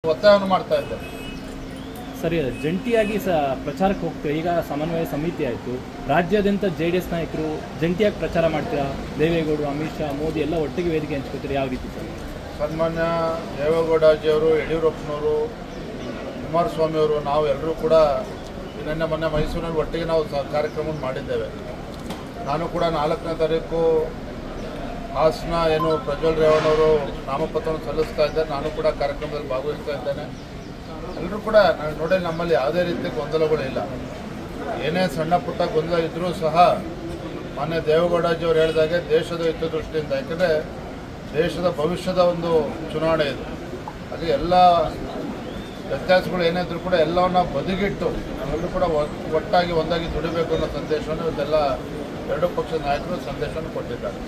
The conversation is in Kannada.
ಒತ್ತಾಯವನ್ನು ಮಾಡ್ತಾ ಇದ್ದಾರೆ. ಸರಿ, ಜಂಟಿಯಾಗಿ ಪ್ರಚಾರಕ್ಕೆ ಹೋಗ್ತೀರಾ. ಈಗ ಸಮನ್ವಯ ಸಮಿತಿ ಆಯಿತು, ರಾಜ್ಯಾದ್ಯಂತ JDS ನಾಯಕರು ಜಂಟಿಯಾಗಿ ಪ್ರಚಾರ ಮಾಡ್ತೀರಾ. ದೇವೇಗೌಡರು, ಅಮಿತ್ ಶಾ, ಮೋದಿ ಎಲ್ಲ ಒಟ್ಟಿಗೆ ವೇದಿಕೆ ಹಂಚ್ಕೋತೀರಿ, ಯಾವ ರೀತಿ ಸರ್? ಸನ್ಮಾನ್ಯ ದೇವೇಗೌಡಜಿಯವರು, ಯಡಿಯೂರಪ್ಪನವರು, ಕುಮಾರಸ್ವಾಮಿಯವರು, ನಾವು ಎಲ್ಲರೂ ಕೂಡ ಮೊನ್ನೆ ಮೈಸೂರಿನಲ್ಲಿ ಒಟ್ಟಿಗೆ ನಾವು ಕಾರ್ಯಕ್ರಮವನ್ನು ಮಾಡಿದ್ದೇವೆ. ನಾನು ಕೂಡ 4ನೇ ತಾರೀಕು ಹಾಸನ ಪ್ರಜ್ವಲ್ ರೇವಣ್ಣವರು ನಾಮಪತ್ರವನ್ನು ಸಲ್ಲಿಸ್ತಾ ಇದ್ದಾರೆ. ನಾನು ಕೂಡ ಕಾರ್ಯಕ್ರಮದಲ್ಲಿ ಭಾಗವಹಿಸ್ತಾ ಇದ್ದೇನೆ. ಎಲ್ಲರೂ ಕೂಡ ನೋಡಿ, ನಮ್ಮಲ್ಲಿ ಯಾವುದೇ ರೀತಿ ಗೊಂದಲಗಳಿಲ್ಲ. ಏನೇ ಸಣ್ಣ ಪುಟ್ಟ ಗೊಂದಲ ಇದ್ದರೂ ಸಹ ಮಾನ್ಯ ದೇವೇಗೌಡಜಿಯವರು ಹೇಳಿದಾಗೆ ದೇಶದ ಹಿತದೃಷ್ಟಿಯಿಂದ, ಯಾಕಂದರೆ ದೇಶದ ಭವಿಷ್ಯದ ಒಂದು ಚುನಾವಣೆ ಇದು. ಹಾಗೆ ಎಲ್ಲ ವ್ಯತ್ಯಾಸಗಳು ಏನಿದ್ರು ಕೂಡ ಎಲ್ಲವನ್ನ ಬದಿಗಿಟ್ಟು ನಾವೆಲ್ಲರೂ ಕೂಡ ಒಟ್ಟಾಗಿ ಒಂದಾಗಿ ದುಡಿಬೇಕು ಅನ್ನೋ ಸಂದೇಶವನ್ನು ಇವತ್ತೆಲ್ಲ ಎರಡೂ ಪಕ್ಷದ ನಾಯಕರು ಸಂದೇಶವನ್ನು ಕೊಟ್ಟಿದ್ದಾರೆ.